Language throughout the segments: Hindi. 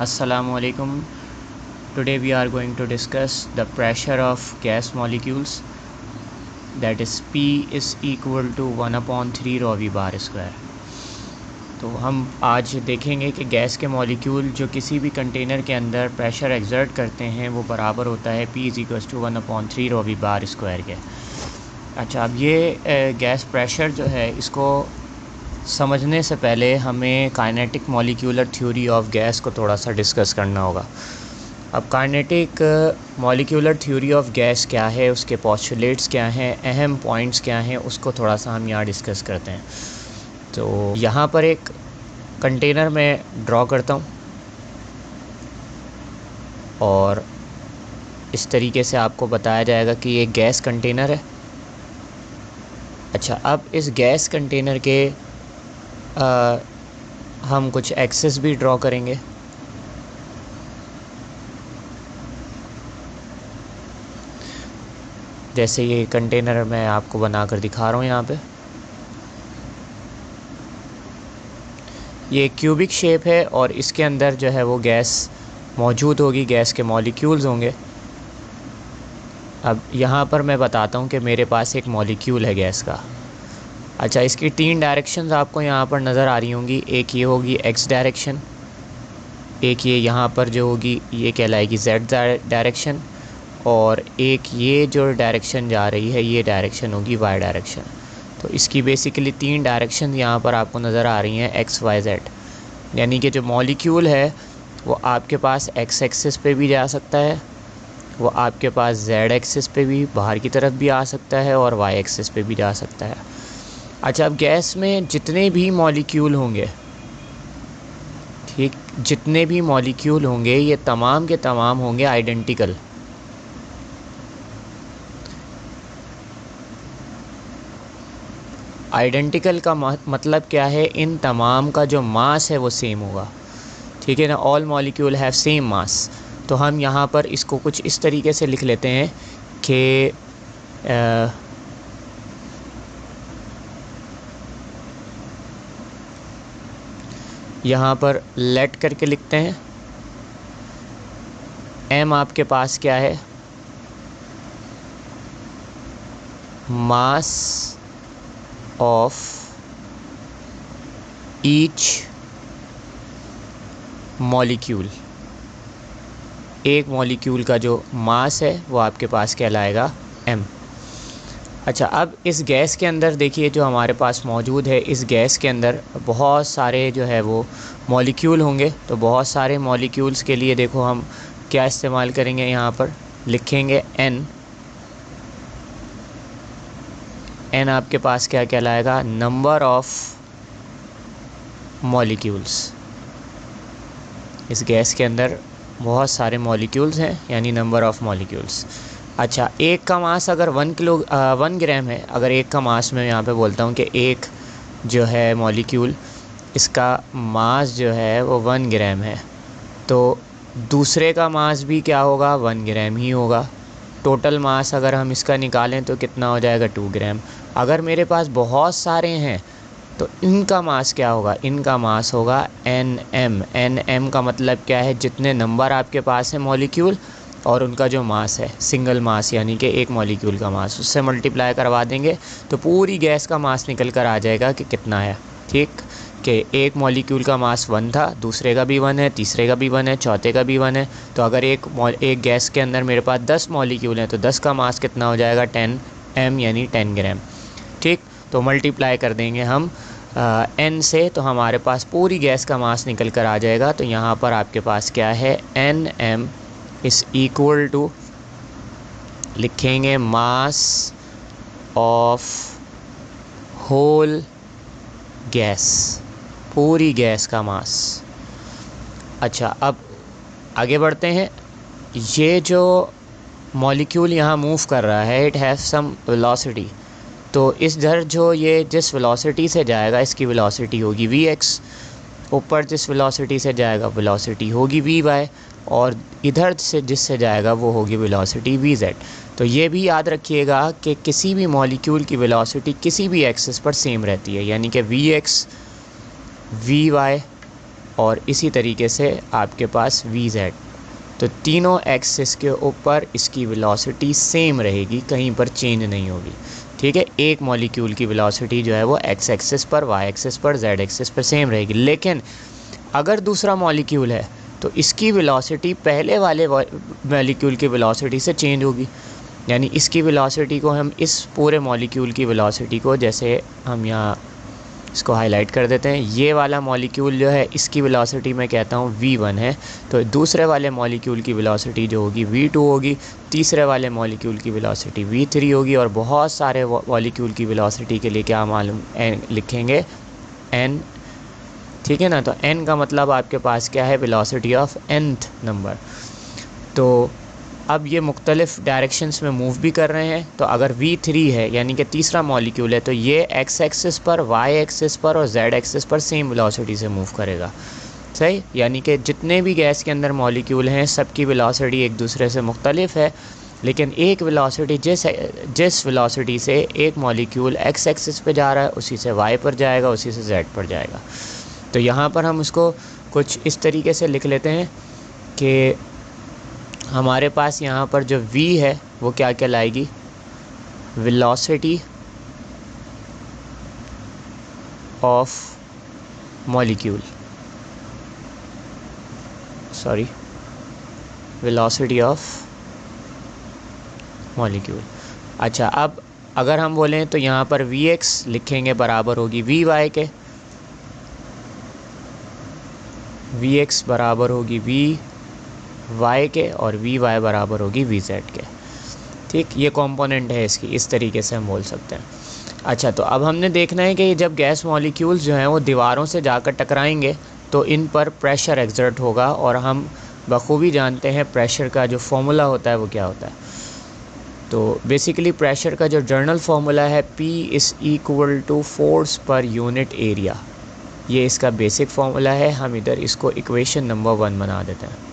Assalamualaikum. Today we are going to discuss the pressure of gas molecules, that is P is equal to 1/3 rho v bar square। तो हम आज देखेंगे कि गैस के मॉलिक्यूल जो किसी भी कंटेनर के अंदर प्रेशर एक्सर्ट करते हैं वो बराबर होता है P is equal to 1/3 rho v bar square के। अच्छा, अब ये गैस प्रेशर जो है इसको समझने से पहले हमें kinetic molecular theory of gas को थोड़ा सा डिस्कस करना होगा। अब kinetic molecular theory of gas क्या है, उसके पोस्टुलेट्स क्या हैं, अहम पॉइंट्स क्या हैं, उसको थोड़ा सा हम यहाँ डिस्कस करते हैं। तो यहाँ पर एक कंटेनर मैं ड्रॉ करता हूँ और इस तरीके से आपको बताया जाएगा कि ये गैस कंटेनर है। अच्छा, अब इस गैस कंटेनर के हम कुछ एक्सेस भी ड्रॉ करेंगे। जैसे ये कंटेनर मैं आपको बनाकर दिखा रहा हूँ। यहाँ पे ये क्यूबिक शेप है और इसके अंदर जो है वो गैस मौजूद होगी, गैस के मॉलिक्यूल्स होंगे। अब यहाँ पर मैं बताता हूँ कि मेरे पास एक मॉलिक्यूल है गैस का। अच्छा, इसकी 3 डायरेक्शंस आपको यहाँ पर नज़र आ रही होंगी। एक ये होगी एक्स डायरेक्शन, एक ये यहाँ पर जो होगी ये कहलाएगी जेड डायरेक्शन, और एक ये जो डायरेक्शन जा रही है ये डायरेक्शन होगी वाई डायरेक्शन। तो इसकी बेसिकली 3 डायरेक्शन यहाँ पर आपको नज़र आ रही हैं, एक्स वाई जेड। यानी कि जो मॉलिक्यूल है वो आपके पास एक्स एक्सिस पे भी जा सकता है, वो आपके पास जेड एक्सिस पे भी बाहर की तरफ भी आ सकता है, और वाई एक्सिस पे भी जा सकता है। अच्छा, अब गैस में जितने भी मॉलिक्यूल होंगे, ठीक, जितने भी मॉलिक्यूल होंगे ये तमाम के तमाम होंगे आइडेंटिकल। आइडेंटिकल का मतलब क्या है, इन तमाम का जो मास है वो सेम होगा। ठीक है ना, all molecule have same mass. तो हम यहाँ पर इसको कुछ इस तरीके से लिख लेते हैं कि यहाँ पर लेट करके लिखते हैं। m आपके पास क्या है, मास ऑफ ईच मॉलिक्यूल। एक मॉलिक्यूल का जो मास है वो आपके पास कहलाएगा m। अच्छा, अब इस गैस के अंदर देखिए जो हमारे पास मौजूद है, इस गैस के अंदर बहुत सारे जो है वो मॉलिक्यूल होंगे। तो बहुत सारे मॉलिक्यूल्स के लिए देखो हम क्या इस्तेमाल करेंगे, यहाँ पर लिखेंगे n। n आपके पास क्या कहलाएगा, नंबर ऑफ मॉलिक्यूल्स। इस गैस के अंदर बहुत सारे मॉलिक्यूल्स हैं, यानी नंबर ऑफ मॉलिक्यूल्स। अच्छा, एक का मास अगर 1 ग्राम है, अगर एक का मास मैं यहाँ पे बोलता हूँ कि एक जो है मॉलिक्यूल, इसका मास जो है वो 1 ग्राम है, तो दूसरे का मास भी क्या होगा, 1 ग्राम ही होगा। टोटल मास अगर हम इसका निकालें तो कितना हो जाएगा, 2 ग्राम। अगर मेरे पास बहुत सारे हैं तो इनका मास क्या होगा, इनका मास होगा nm। nm का मतलब क्या है, जितने नंबर आपके पास है मॉलिक्यूल और उनका जो मास है, सिंगल मास यानी कि एक मॉलिक्यूल का मास, उससे मल्टीप्लाई करवा देंगे तो पूरी गैस का मास निकल कर आ जाएगा कि कितना है। ठीक, कि एक मॉलिक्यूल का मास 1 था, दूसरे का भी 1 है, तीसरे का भी 1 है, चौथे का भी 1 है। तो अगर एक गैस के अंदर मेरे पास 10 मॉलिक्यूल हैं तो 10 का मास कितना हो जाएगा, 10m यानी 10 ग्राम। ठीक, तो मल्टीप्लाई कर देंगे हम n से, तो हमारे पास पूरी गैस का मास निकल कर आ जाएगा। तो यहाँ पर आपके पास क्या है, nm इज़ इक्वल टू, लिखेंगे मास ऑफ होल गैस, पूरी गैस का मास। अच्छा, अब आगे बढ़ते हैं। ये जो मॉलिक्यूल यहाँ मूव कर रहा है, इट हैव सम वेलोसिटी। तो इस दर जो ये जिस वेलोसिटी से जाएगा इसकी वेलोसिटी होगी vx, ऊपर जिस वेलोसिटी से जाएगा वेलोसिटी होगी vy, और इधर से जिससे जाएगा वो होगी वेलोसिटी vz। तो ये भी याद रखिएगा कि किसी भी मॉलिक्यूल की वेलोसिटी किसी भी एक्सिस पर सेम रहती है, यानी कि vx, vy और इसी तरीके से आपके पास VZ। तो तीनों एक्सिस के ऊपर इसकी वेलोसिटी सेम रहेगी, कहीं पर चेंज नहीं होगी। ठीक है, एक मॉलिक्यूल की वेलोसिटी जो है वो एक्स एक्सिस पर, वाई एक्सिस पर, जेड एक्सिस पर सेम रहेगी। लेकिन अगर दूसरा मॉलिक्यूल है तो इसकी वेलोसिटी पहले वाले मॉलिक्यूल की वेलोसिटी से चेंज होगी। यानी इसकी वेलोसिटी को हम इस पूरे मॉलिक्यूल की वेलोसिटी को, जैसे हम यहाँ इसको हाईलाइट कर देते हैं, ये वाला मॉलिक्यूल जो है इसकी वेलोसिटी मैं कहता हूँ V1 है, तो दूसरे वाले मॉलिक्यूल की वेलोसिटी जो होगी V2 होगी, तीसरे वाले मॉलिक्यूल की वेलोसिटी V3 होगी, और बहुत सारे मॉलिक्यूल की वेलोसिटी के लिए क्या मालूम लिखेंगे n। ठीक है ना, तो n का मतलब आपके पास क्या है, वेलोसिटी ऑफ nth नंबर। तो अब ये मुख्तलिफ डायरेक्शंस में मूव भी कर रहे हैं। तो अगर V3 है यानी कि तीसरा मॉलिक्यूल है, तो ये x एक्सिस पर, y एक्सिस पर और z एक्सिस पर सेम वेलोसिटी से मूव करेगा। सही, यानी कि जितने भी गैस के अंदर मॉलिक्यूल हैं सबकी वेलोसिटी एक दूसरे से मुख्तलिफ है, लेकिन एक वेलोसिटी जिस वेलोसिटी से एक मॉलिक्यूल x एक्सिस पे जा रहा है उसी से y पर जाएगा, उसी से z पर जाएगा। तो यहाँ पर हम उसको कुछ इस तरीके से लिख लेते हैं कि हमारे पास यहाँ पर जो v है वो क्या कहलाएगी, velocity of molecule, sorry velocity of molecule. अच्छा, अब अगर हम बोलें तो यहाँ पर Vx लिखेंगे बराबर होगी Vy के, Vx बराबर होगी Vy के और Vy बराबर होगी Vz के। ठीक, ये कंपोनेंट है इसकी, इस तरीके से हम बोल सकते हैं। अच्छा, तो अब हमने देखना है कि जब गैस मॉलिक्यूल्स जो हैं वो दीवारों से जाकर टकराएंगे तो इन पर प्रेशर एक्सर्ट होगा, और हम बखूबी जानते हैं प्रेशर का जो फॉर्मूला होता है वो क्या होता है। तो बेसिकली प्रेशर का जो जर्नल फार्मूला है P = force per unit area, ये इसका बेसिक फार्मूला है। हम इधर इसको इक्वेशन नंबर 1 बना देते हैं।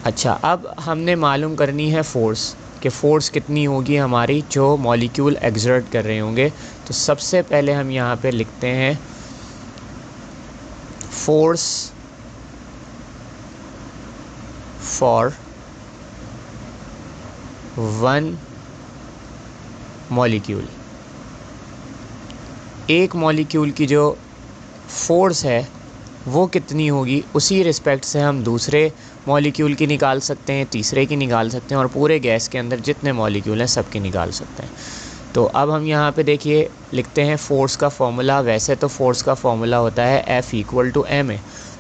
अच्छा, अब हमने मालूम करनी है फोर्स, कि फ़ोर्स कितनी होगी हमारी जो मॉलिक्यूल एक्सर्ट कर रहे होंगे। तो सबसे पहले हम यहाँ पे लिखते हैं फोर्स फॉर 1 मॉलिक्यूल। एक मॉलिक्यूल की जो फोर्स है वो कितनी होगी, उसी रिस्पेक्ट से हम दूसरे मॉलिक्यूल की निकाल सकते हैं, तीसरे की निकाल सकते हैं, और पूरे गैस के अंदर जितने मॉलिक्यूल हैं सब की निकाल सकते हैं। तो अब हम यहाँ पे देखिए लिखते हैं फ़ोर्स का फॉर्मूला। वैसे तो फ़ोर्स का फॉर्मूला होता है F = ma,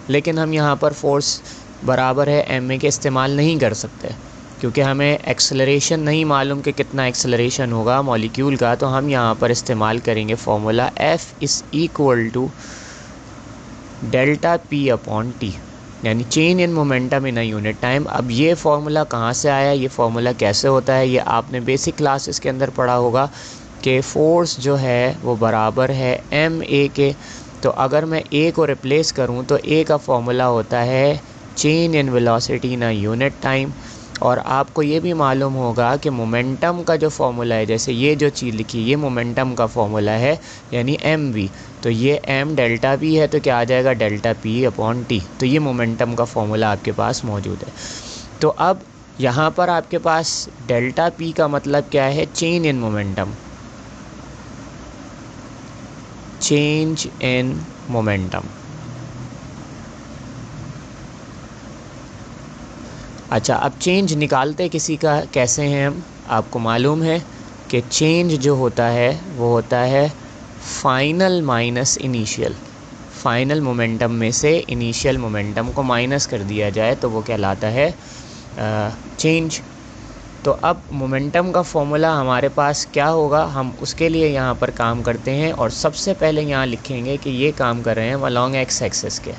लेकिन हम यहाँ पर फोर्स बराबर है ma के इस्तेमाल नहीं कर सकते, क्योंकि हमें एक्सेलरेशन नहीं मालूम कि कितना एक्सेलरेशन होगा मॉलिक्यूल का। तो हम यहाँ पर इस्तेमाल करेंगे फॉर्मूला F = ΔP/T, यानी change in momentum in a unit time. अब ये फार्मूला कहाँ से आया, ये फार्मूला कैसे होता है, ये आपने बेसिक क्लासेस के अंदर पढ़ा होगा कि फ़ोर्स जो है वो बराबर है ma के। तो अगर मैं a को रिप्लेस करूँ तो a का फार्मूला होता है change in velocity in a unit time. और आपको ये भी मालूम होगा कि मोमेंटम का जो फार्मूला है, जैसे ये जो चीज़ लिखी ये मोमेंटम का फार्मूला है यानी mv, तो ये m डेल्टा v है, तो क्या आ जाएगा ΔP/T। तो ये मोमेंटम का फार्मूला आपके पास मौजूद है। तो अब यहाँ पर आपके पास ΔP का मतलब क्या है, change in momentum, change in momentum. अच्छा, अब चेंज निकालते किसी का कैसे हैं हम, आपको मालूम है कि चेंज जो होता है वो होता है final minus initial. Final momentum में से इनिशियल मोमेंटम को माइनस कर दिया जाए तो वो कहलाता है चेंज। तो अब मोमेंटम का फॉर्मूला हमारे पास क्या होगा, हम उसके लिए यहाँ पर काम करते हैं। और सबसे पहले यहाँ लिखेंगे कि ये काम कर रहे हैं हम अलॉन्ग एक्स एक्सिस के,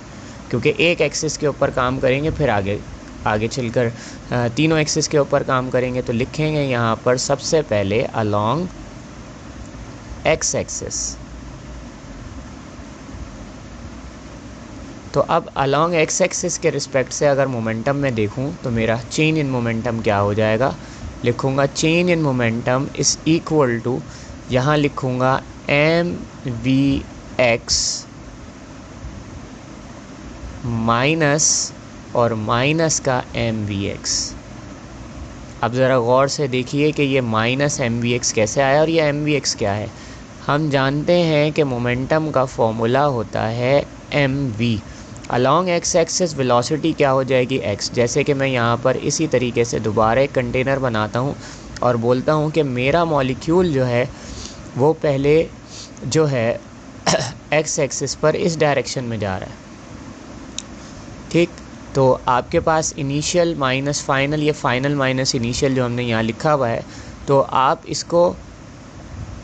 क्योंकि एक एक्सिस के ऊपर काम करेंगे फिर आगे चलकर तीनों एक्सिस के ऊपर काम करेंगे। तो लिखेंगे यहाँ पर सबसे पहले अलॉन्ग एक्स एक्सिस। तो अब अलॉन्ग एक्स एक्सिस के रिस्पेक्ट से अगर मोमेंटम में देखूँ तो मेरा चेंज इन मोमेंटम क्या हो जाएगा, लिखूँगा change in momentum is equal to, यहाँ लिखूँगा mvx माइनस और माइनस का mvx। अब ज़रा गौर से देखिए कि ये माइनस mvx कैसे आया और ये mvx क्या है। हम जानते हैं कि मोमेंटम का फॉर्मूला होता है mv। Along x axis velocity क्या हो जाएगी x। जैसे कि मैं यहाँ पर इसी तरीके से दोबारा एक कंटेनर बनाता हूँ और बोलता हूँ कि मेरा मॉलिक्यूल जो है वो पहले जो है एक्स एक्सिस पर इस डायरेक्शन में जा रहा है, ठीक। तो आपके पास इनिशियल माइनस फाइनल, ये फाइनल माइनस इनिशियल जो हमने यहाँ लिखा हुआ है, तो आप इसको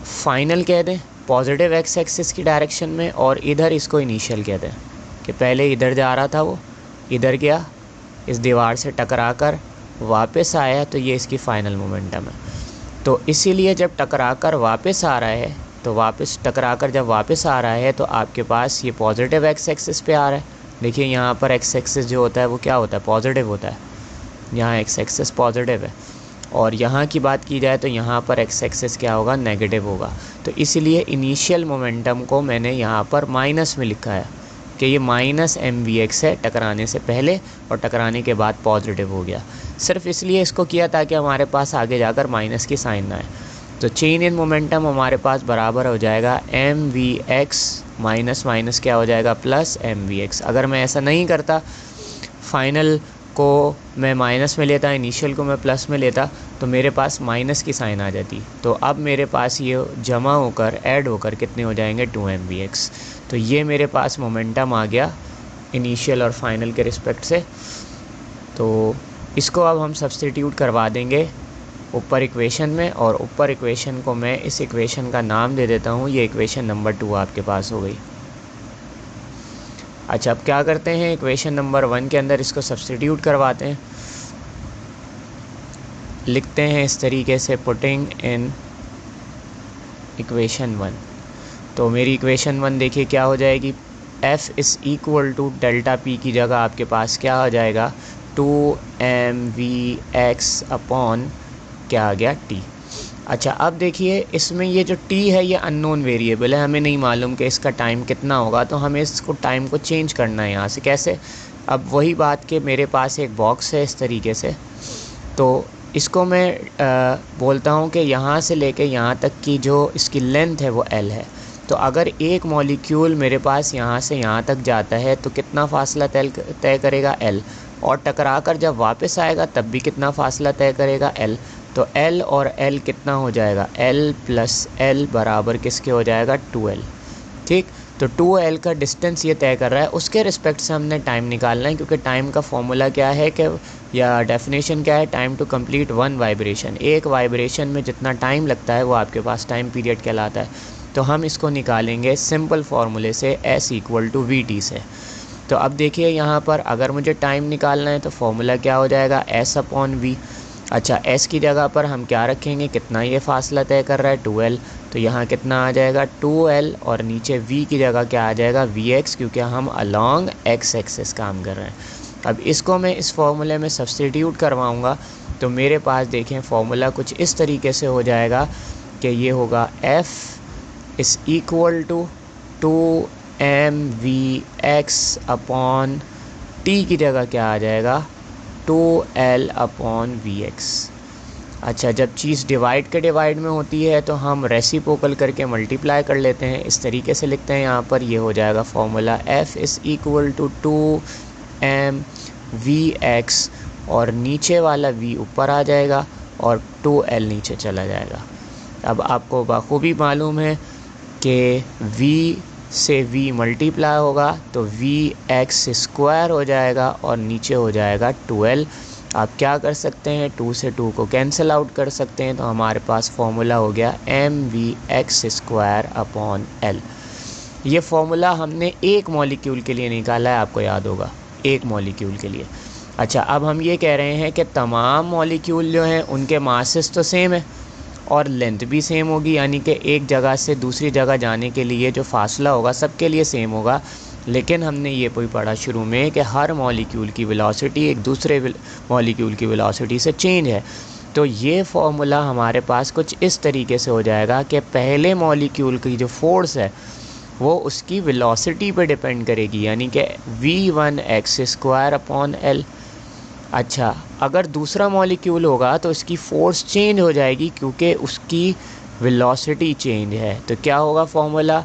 फाइनल कह दें पॉजिटिव एक्स एक्सिस की डायरेक्शन में, और इधर इसको इनिशियल कह दें कि पहले इधर जा रहा था, वो इधर गया, इस दीवार से टकरा कर वापस आया, तो ये इसकी फ़ाइनल मोमेंटम है। तो इसीलिए जब टकरा कर वापस आ रहा है, तो वापस टकरा कर जब वापस आ रहा है तो आपके पास ये पॉजिटिव एक्स एक्सिस पे आ रहा है। देखिए यहाँ पर एक्स एक्सिस जो होता है वो क्या होता है, पॉजिटिव होता है। यहाँ एक्स एक्सिस पॉजिटिव है, और यहाँ की बात की जाए तो यहाँ पर एक्स एक्सिस क्या होगा, नेगेटिव होगा। तो इसीलिए इनिशियल मोमेंटम को मैंने यहाँ पर माइनस में लिखा है कि ये माइनस mvx है, टकराने से पहले और टकराने के बाद पॉजिटिव हो गया। सिर्फ इसलिए इसको किया ताकि हमारे पास आगे जाकर माइनस की साइन ना आए। तो चेंज इन मोमेंटम हमारे पास बराबर हो जाएगा mvx माइनस माइनस क्या हो जाएगा, प्लस mvx। अगर मैं ऐसा नहीं करता, फाइनल को मैं माइनस में लेता, इनिशियल को मैं प्लस में लेता, तो मेरे पास माइनस की साइन आ जाती। तो अब मेरे पास ये जमा होकर ऐड होकर कितने हो जाएंगे, 2mvx। तो ये मेरे पास मोमेंटम आ गया इनिशियल और फाइनल के रिस्पेक्ट से। तो इसको अब हम सब्स्टिट्यूट करवा देंगे ऊपर इक्वेशन में, और ऊपर इक्वेशन को मैं इस इक्वेशन का नाम दे देता हूँ, ये इक्वेशन नंबर 2 आपके पास हो गई। अच्छा, अब क्या करते हैं, इक्वेशन नंबर 1 के अंदर इसको सब्स्टिट्यूट करवाते हैं। लिखते हैं इस तरीके से, पुटिंग इन इक्वेशन 1। तो मेरी इक्वेशन 1 देखिए क्या हो जाएगी, F is equal to delta P की जगह आपके पास क्या हो जाएगा, 2mvx अपॉन क्या आ गया, T। अच्छा, अब देखिए इसमें ये जो T है ये अननोन वेरिएबल है, हमें नहीं मालूम कि इसका टाइम कितना होगा, तो हमें इसको टाइम को चेंज करना है यहाँ से। कैसे, अब वही बात कि मेरे पास एक बॉक्स है इस तरीके से, तो इसको मैं बोलता हूँ कि यहाँ से लेके यहाँ तक की जो इसकी लेंथ है वो L है। तो अगर एक मॉलिक्यूल मेरे पास यहाँ से यहाँ तक जाता है तो कितना फ़ासला तय करेगा, L, और टकरा कर जब वापस आएगा तब भी कितना फ़ासला तय करेगा, L। तो L और L कितना हो जाएगा, L प्लस L बराबर किसके हो जाएगा, 2L, ठीक। तो 2L का डिस्टेंस ये तय कर रहा है, उसके रिस्पेक्ट से हमने टाइम निकालना है, क्योंकि टाइम का फॉर्मूला क्या है कि, या डेफिनेशन क्या है, टाइम टू कंप्लीट 1 वाइब्रेशन। एक वाइब्रेशन में जितना टाइम लगता है वो आपके पास टाइम पीरियड कहलाता है। तो हम इसको निकालेंगे सिंपल फार्मूले से, S इक्वल टू VT से। तो अब देखिए यहाँ पर अगर मुझे टाइम निकालना है तो फॉर्मूला क्या हो जाएगा, S अपॉन V। अच्छा, S की जगह पर हम क्या रखेंगे, कितना ये फासला तय कर रहा है, 2L। तो यहाँ कितना आ जाएगा, 2L, और नीचे V की जगह क्या आ जाएगा, Vx, क्योंकि हम अलॉन्ग एक्स एक्सिस काम कर रहे हैं। अब इसको मैं इस फॉर्मूले में सब्स्टिट्यूट करवाऊँगा तो मेरे पास देखें फॉर्मूला कुछ इस तरीके से हो जाएगा कि ये होगा F is equal to 2mvx upon T की जगह क्या आ जाएगा, 2L अपॉन Vx। अच्छा, जब चीज़ डिवाइड के डिवाइड में होती है तो हम रेसिप्रोकल करके मल्टीप्लाई कर लेते हैं, इस तरीके से लिखते हैं यहाँ पर। ये हो जाएगा formula, F is equal to 2mvx, और नीचे वाला V ऊपर आ जाएगा और 2L नीचे चला जाएगा। अब आपको बखूबी मालूम है कि V से V मल्टीप्लाई होगा तो Vx स्क्वायर हो जाएगा और नीचे हो जाएगा 2L। आप क्या कर सकते हैं, 2 से 2 को कैंसिल आउट कर सकते हैं, तो हमारे पास फॉर्मूला हो गया mvx स्क्वायर अपॉन L। ये फॉर्मूला हमने एक मॉलिक्यूल के लिए निकाला है, आपको याद होगा, एक मॉलिक्यूल के लिए। अच्छा, अब हम ये कह रहे हैं कि तमाम मॉलिक्यूल जो हैं उनके मासेस तो सेम है और लेंथ भी सेम होगी, यानी कि एक जगह से दूसरी जगह जाने के लिए जो फासला होगा सबके लिए सेम होगा। लेकिन हमने ये भी पढ़ा शुरू में कि हर मॉलिक्यूल की वेलोसिटी एक दूसरे मॉलिक्यूल की वेलोसिटी से चेंज है। तो ये फार्मूला हमारे पास कुछ इस तरीके से हो जाएगा कि पहले मॉलिक्यूल की जो फोर्स है वो उसकी वेलोसिटी पे डिपेंड करेगी, यानी कि v1x² अच्छा, अगर दूसरा मॉलिक्यूल होगा तो उसकी फ़ोर्स चेंज हो जाएगी क्योंकि उसकी वेलोसिटी चेंज है। तो क्या होगा फॉर्मूला,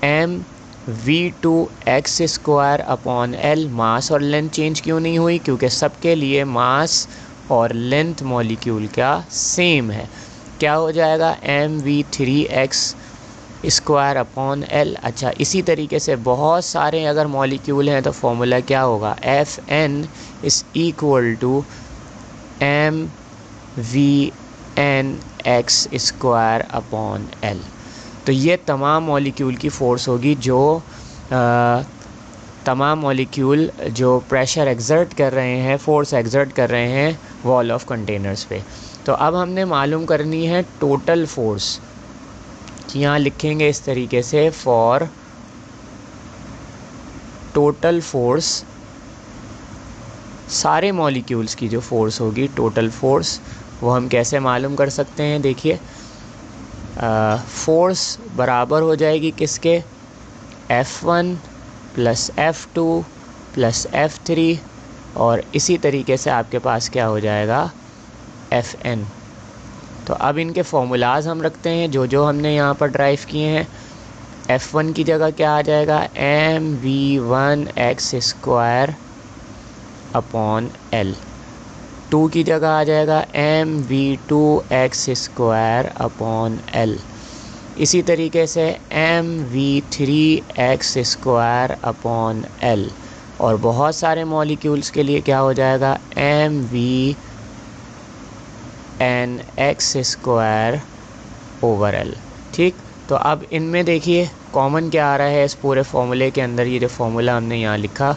mv2x²/L। मास और लेंथ चेंज क्यों नहीं हुई, क्योंकि सबके लिए मास और लेंथ मॉलिक्यूल का सेम है। क्या हो जाएगा, mv3x²/L। अच्छा, इसी तरीके से बहुत सारे अगर मॉलिक्यूल हैं तो फॉर्मूला क्या होगा, Fn=mvnx²/L। तो ये तमाम मॉलिक्यूल की फ़ोर्स होगी जो तमाम मॉलिक्यूल जो प्रेशर एक्सर्ट कर रहे हैं, फ़ोर्स एक्सर्ट कर रहे हैं वॉल ऑफ कंटेनर्स पे। तो अब हमने मालूम करनी है टोटल फ़ोर्स। यहाँ लिखेंगे इस तरीके से, फॉर टोटल फ़ोर्स, सारे मॉलिक्यूल्स की जो फ़ोर्स होगी टोटल फ़ोर्स, वो हम कैसे मालूम कर सकते हैं। देखिए, फ़ोर्स बराबर हो जाएगी किसके, F1 + F2 + F3, और इसी तरीके से आपके पास क्या हो जाएगा, Fn। तो अब इनके फॉर्मूलाज हम रखते हैं जो हमने यहाँ पर ड्राइव किए हैं। F1 की जगह क्या आ जाएगा, mv1x²/L। 2 की जगह आ जाएगा mv2x²/L। इसी तरीके से mv3x²/L। और बहुत सारे मॉलिक्यूल्स के लिए क्या हो जाएगा, mvnx²/L। ठीक, तो अब इनमें देखिए कॉमन क्या आ रहा है इस पूरे फॉर्मूले के अंदर। ये जो फॉर्मूला हमने यहाँ लिखा,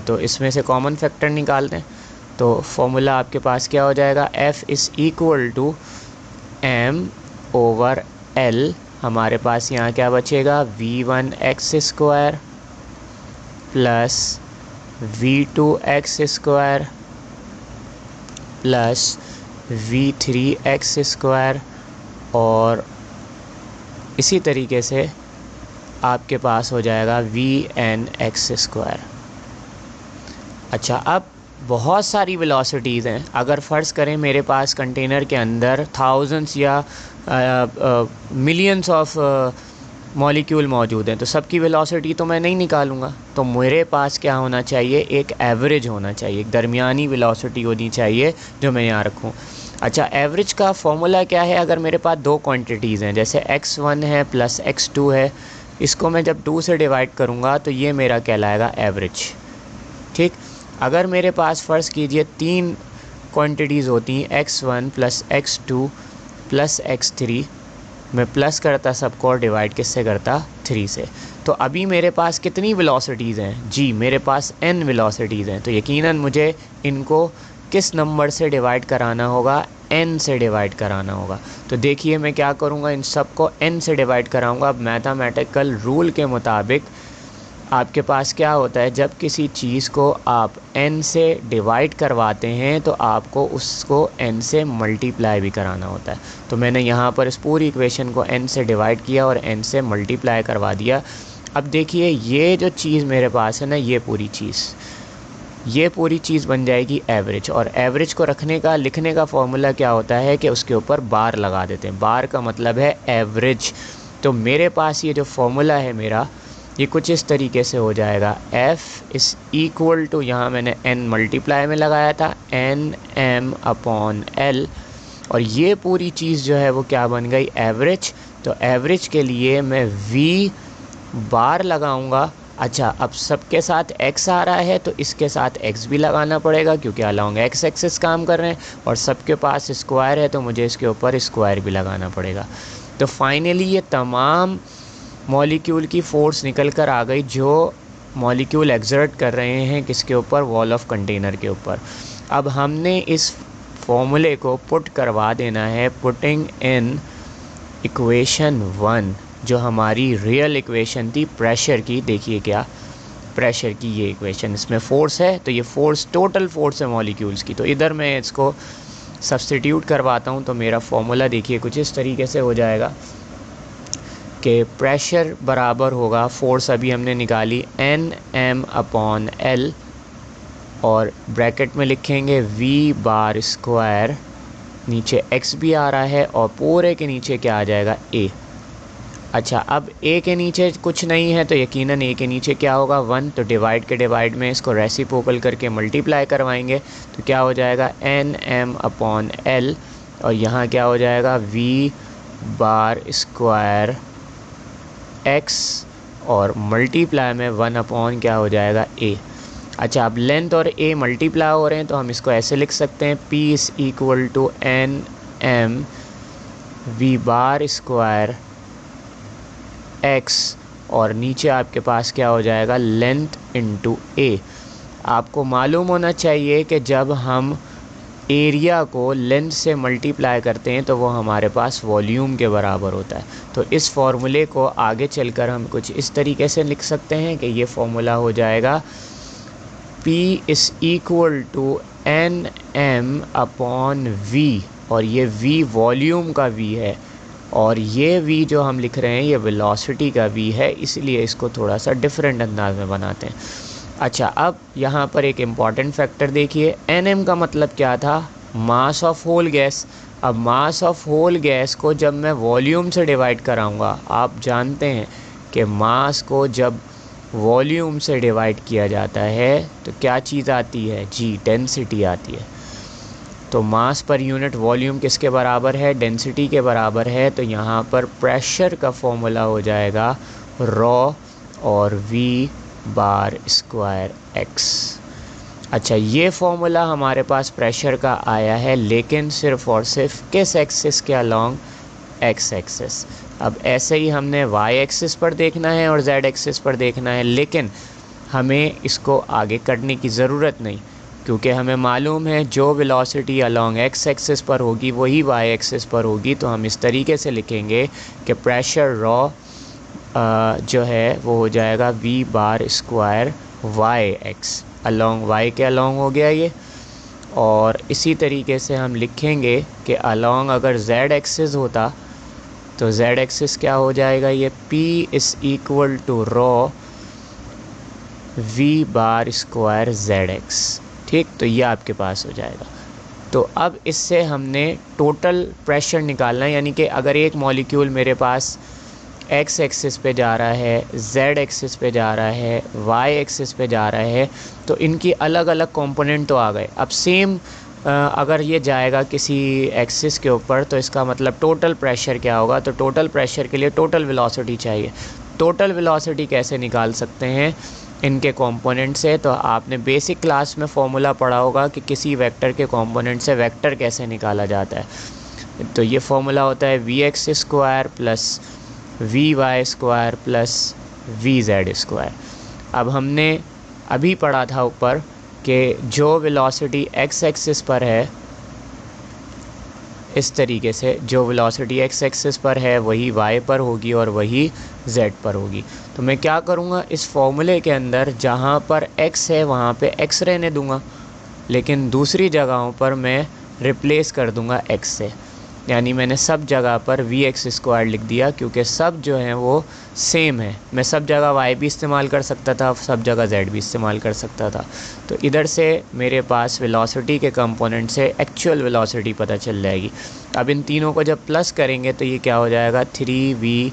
तो इसमें से कॉमन फैक्टर निकालते हैं। तो फॉर्मूला आपके पास क्या हो जाएगा, F=m/L। हमारे पास यहाँ क्या बचेगा, v1x² + v2x² + v3x², और इसी तरीके से आपके पास हो जाएगा vnx²। अच्छा, अब बहुत सारी वेलोसिटीज़ हैं। अगर फ़र्ज़ करें मेरे पास कंटेनर के अंदर थाउजेंड्स या मिलियंस ऑफ मॉलिक्यूल मौजूद हैं, तो सबकी वेलोसिटी तो मैं नहीं निकालूंगा। तो मेरे पास क्या होना चाहिए, एक एवरेज होना चाहिए, एक दरमियानी वेलोसिटी होनी चाहिए जो मैं यहाँ रखूँ। अच्छा, एवरेज का फॉर्मूला क्या है, अगर मेरे पास दो क्वांटिटीज़ हैं, जैसे x1 है + x2 है, इसको मैं जब 2 से डिवाइड करूँगा तो ये मेरा कहलाएगा एवरेज। ठीक, अगर मेरे पास फ़र्ज़ कीजिए 3 क्वांटिटीज़ होती हैं, x1 + x2 + x3, मैं प्लस करता सबको और डिवाइड किससे करता, 3 से। तो अभी मेरे पास कितनी वेलोसिटीज़ हैं, जी मेरे पास n वेलोसिटीज़ हैं। तो यकीनन मुझे इनको किस नंबर से डिवाइड कराना होगा, n से डिवाइड कराना होगा। तो देखिए मैं क्या करूँगा, इन सब को n से डिवाइड कराऊँगा। अब मैथमेटिकल रूल के मुताबिक आपके पास क्या होता है, जब किसी चीज़ को आप n से डिवाइड करवाते हैं तो आपको उसको n से मल्टीप्लाई भी कराना होता है। तो मैंने यहाँ पर इस पूरी इक्वेशन को n से डिवाइड किया और n से मल्टीप्लाई करवा दिया। अब देखिए ये जो चीज़ मेरे पास है ना, ये पूरी चीज़ बन जाएगी एवरेज। और एवरेज को लिखने का फॉर्मूला क्या होता है कि उसके ऊपर बार लगा देते हैं। बार का मतलब है एवरेज। तो मेरे पास ये जो फॉर्मूला है मेरा, ये कुछ इस तरीके से हो जाएगा, F=, यहाँ मैंने n मल्टीप्लाई में लगाया था, nm/L, और ये पूरी चीज़ जो है वो क्या बन गई, एवरेज। तो एवरेज के लिए मैं v बार लगाऊंगा। अच्छा, अब सबके साथ x आ रहा है तो इसके साथ x भी लगाना पड़ेगा क्योंकि अलॉन्ग x एक्सिस काम कर रहे हैं, और सबके पास स्क्वायर है तो मुझे इसके ऊपर स्क्वायर भी लगाना पड़ेगा। तो फाइनली ये तमाम मॉलिक्यूल की फ़ोर्स निकल कर आ गई जो मॉलिक्यूल एक्सर्ट कर रहे हैं किसके ऊपर, वॉल ऑफ कंटेनर के ऊपर। अब हमने इस फॉर्मूले को पुट करवा देना है, पुटिंग इन इक्वेशन 1, जो हमारी रियल इक्वेशन थी प्रेशर की। देखिए क्या, प्रेशर की ये इक्वेशन, इसमें फ़ोर्स है तो ये फ़ोर्स टोटल फ़ोर्स है मॉलिक्यूल्स की। तो इधर मैं इसको सब्स्टिट्यूट करवाता हूँ तो मेरा फॉर्मूला देखिए कुछ इस तरीके से हो जाएगा, कि प्रेशर बराबर होगा, फोर्स अभी हमने निकाली Nm/L, और ब्रैकेट में लिखेंगे V बार स्क्वायर, नीचे x भी आ रहा है और पूरे के नीचे क्या आ जाएगा A। अच्छा, अब A के नीचे कुछ नहीं है तो यकीनन A के नीचे क्या होगा 1, तो डिवाइड के डिवाइड में इसको रेसिप्रोकल करके मल्टीप्लाई करवाएंगे तो क्या हो जाएगा Nm/L, और यहाँ क्या हो जाएगा V बार स्क्वायर x, और मल्टीप्लाई में 1 क्या हो जाएगा A। अच्छा, अब लेंथ और A मल्टीप्लाई हो रहे हैं तो हम इसको ऐसे लिख सकते हैं P = Nm V bar square x, और नीचे आपके पास क्या हो जाएगा लेंथ इंटू A। आपको मालूम होना चाहिए कि जब हम एरिया को लेंथ से मल्टीप्लाई करते हैं तो वो हमारे पास वॉल्यूम के बराबर होता है। तो इस फॉर्मूले को आगे चलकर हम कुछ इस तरीके से लिख सकते हैं कि ये फॉर्मूला हो जाएगा P = Nm/V, और ये V वॉल्यूम का V है, और ये V जो हम लिख रहे हैं ये वेलोसिटी का V है, इसलिए इसको थोड़ा सा डिफरेंट अंदाज में बनाते हैं। अच्छा, अब यहाँ पर एक इम्पॉर्टेंट फैक्टर देखिए, Nm का मतलब क्या था, मास ऑफ होल गैस। अब मास ऑफ होल गैस को जब मैं वॉल्यूम से डिवाइड कराऊंगा, आप जानते हैं कि मास को जब वॉल्यूम से डिवाइड किया जाता है तो क्या चीज़ आती है जी, डेंसिटी आती है। तो मास पर यूनिट वॉल्यूम किसके बराबर है, डेंसिटी के बराबर है। तो यहाँ पर प्रेशर का फॉर्मूला हो जाएगा रॉ और V बार स्क्वायर x। अच्छा, ये फॉर्मूला हमारे पास प्रेशर का आया है, लेकिन सिर्फ और सिर्फ किस एक्सिस के अलोंग, x एक्सिस। अब ऐसे ही हमने y एक्सिस पर देखना है और z एक्सिस पर देखना है, लेकिन हमें इसको आगे करने की ज़रूरत नहीं, क्योंकि हमें मालूम है जो वेलोसिटी अलोंग x एक्सिस पर होगी वही y एक्सिस पर होगी। तो हम इस तरीके से लिखेंगे कि प्रेशर रॉ जो है वो हो जाएगा V bar square yx, along y के अलोंग हो गया ये। और इसी तरीके से हम लिखेंगे कि अलोंग अगर z एक्सिस होता तो z एक्सिस क्या हो जाएगा, ये P = raw V bar square zx। ठीक, तो ये आपके पास हो जाएगा। तो अब इससे हमने टोटल प्रेशर निकालना है, यानी कि अगर एक मॉलिक्यूल मेरे पास x एक्सिस पे जा रहा है, z एक्सिस पे जा रहा है, y एक्सिस पे जा रहा है, तो इनकी अलग अलग कंपोनेंट तो आ गए। अब सेम अगर ये जाएगा किसी एक्सिस के ऊपर तो इसका मतलब टोटल प्रेशर क्या होगा, तो टोटल प्रेशर के लिए टोटल वेलोसिटी चाहिए। टोटल वेलोसिटी कैसे निकाल सकते हैं इनके कंपोनेंट से, तो आपने बेसिक क्लास में फॉर्मूला पढ़ा होगा कि किसी वेक्टर के कंपोनेंट से वेक्टर कैसे निकाला जाता है। तो ये फॉर्मूला होता है Vx square plus Vy square plus Vz square. अब हमने अभी पढ़ा था ऊपर कि जो वेलोसिटी x एक्सिस पर है, इस तरीके से जो वेलोसिटी x एक्सिस पर है वही y पर होगी और वही z पर होगी। तो मैं क्या करूँगा, इस फॉर्मूले के अंदर जहाँ पर x है वहाँ पे x रहने दूँगा, लेकिन दूसरी जगहों पर मैं रिप्लेस कर दूँगा x से, यानी मैंने सब जगह पर Vx स्क्वायर लिख दिया, क्योंकि सब जो हैं वो सेम है। मैं सब जगह y भी इस्तेमाल कर सकता था, सब जगह z भी इस्तेमाल कर सकता था। तो इधर से मेरे पास वेलोसिटी के कंपोनेंट से एक्चुअल वेलोसिटी पता चल जाएगी। अब इन तीनों को जब प्लस करेंगे तो ये क्या हो जाएगा 3V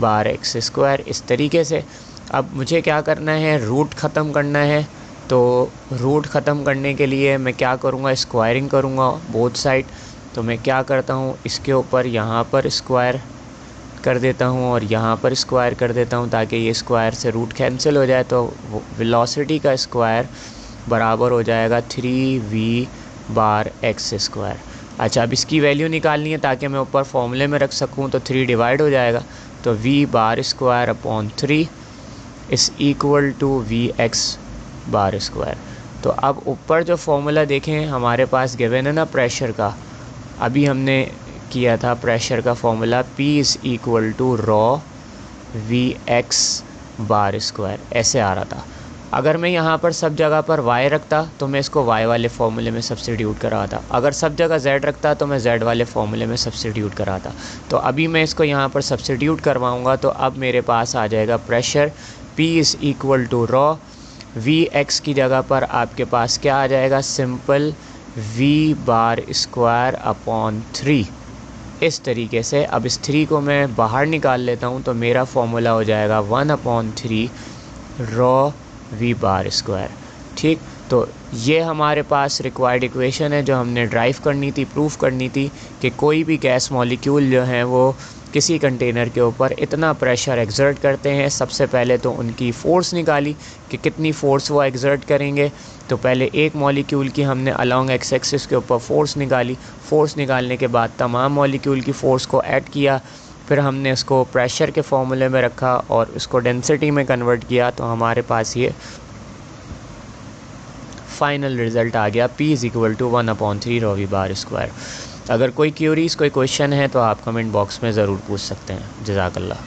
बार x स्क्वायर, इस तरीके से। अब मुझे क्या करना है, रूट ख़त्म करना है। तो रूट ख़त्म करने के लिए मैं क्या करूँगा, स्क्वायरिंग करूँगा बोथ साइड। तो मैं क्या करता हूँ, इसके ऊपर यहाँ पर स्क्वायर कर देता हूँ और यहाँ पर स्क्वायर कर देता हूँ, ताकि ये स्क्वायर से रूट कैंसिल हो जाए। तो वेलोसिटी का स्क्वायर बराबर हो जाएगा 3V बार x स्क्वायर। अच्छा, अब इसकी वैल्यू निकालनी है ताकि मैं ऊपर फॉर्मूले में रख सकूँ, तो 3 डिवाइड हो जाएगा। तो V bar square upon 3 is equal to Vx bar square. तो अब ऊपर जो फॉर्मूला देखें हमारे पास गिवन है ना प्रेशर का, अभी हमने किया था प्रेशर का formula P = raw Vx bar square, ऐसे आ रहा था। अगर मैं यहाँ पर सब जगह पर y रखता तो मैं इसको y वाले फॉर्मूले में सब्स्टिट्यूट कराता, अगर सब जगह z रखता तो मैं z वाले फॉर्मूले में सब्स्टिट्यूट कराता। तो अभी मैं इसको यहाँ पर सब्स्टिट्यूट करवाऊँगा, तो अब मेरे पास आ जाएगा pressure P is equal to rho Vx की जगह पर आपके पास क्या आ जाएगा, simple V bar square upon 3। इस तरीके से अब इस 3 को मैं बाहर निकाल लेता हूँ, तो मेरा फॉर्मूला हो जाएगा 1/3 रॉ V बार स्क्वायर। ठीक, तो ये हमारे पास रिक्वायर्ड इक्वेशन है जो हमने ड्राइव करनी थी, प्रूफ करनी थी कि कोई भी गैस मॉलिक्यूल जो हैं वो किसी कंटेनर के ऊपर इतना प्रेशर एक्सर्ट करते हैं। सबसे पहले तो उनकी फ़ोर्स निकाली कि कितनी फ़ोर्स वो एक्सर्ट करेंगे। तो पहले एक मॉलिक्यूल की हमने अलॉन्ग एक्स एक्सिस के ऊपर फ़ोर्स निकाली, फ़ोर्स निकालने के बाद तमाम मॉलिक्यूल की फ़ोर्स को ऐड किया, फिर हमने इसको प्रेशर के फॉर्मूले में रखा और इसको डेंसिटी में कन्वर्ट किया, तो हमारे पास ये फाइनल रिज़ल्ट आ गया P is equal to 1/3 rho V bar square. अगर कोई क्यूरीज़, कोई क्वेश्चन है तो आप कमेंट बॉक्स में ज़रूर पूछ सकते हैं। जज़ाकल्लाह।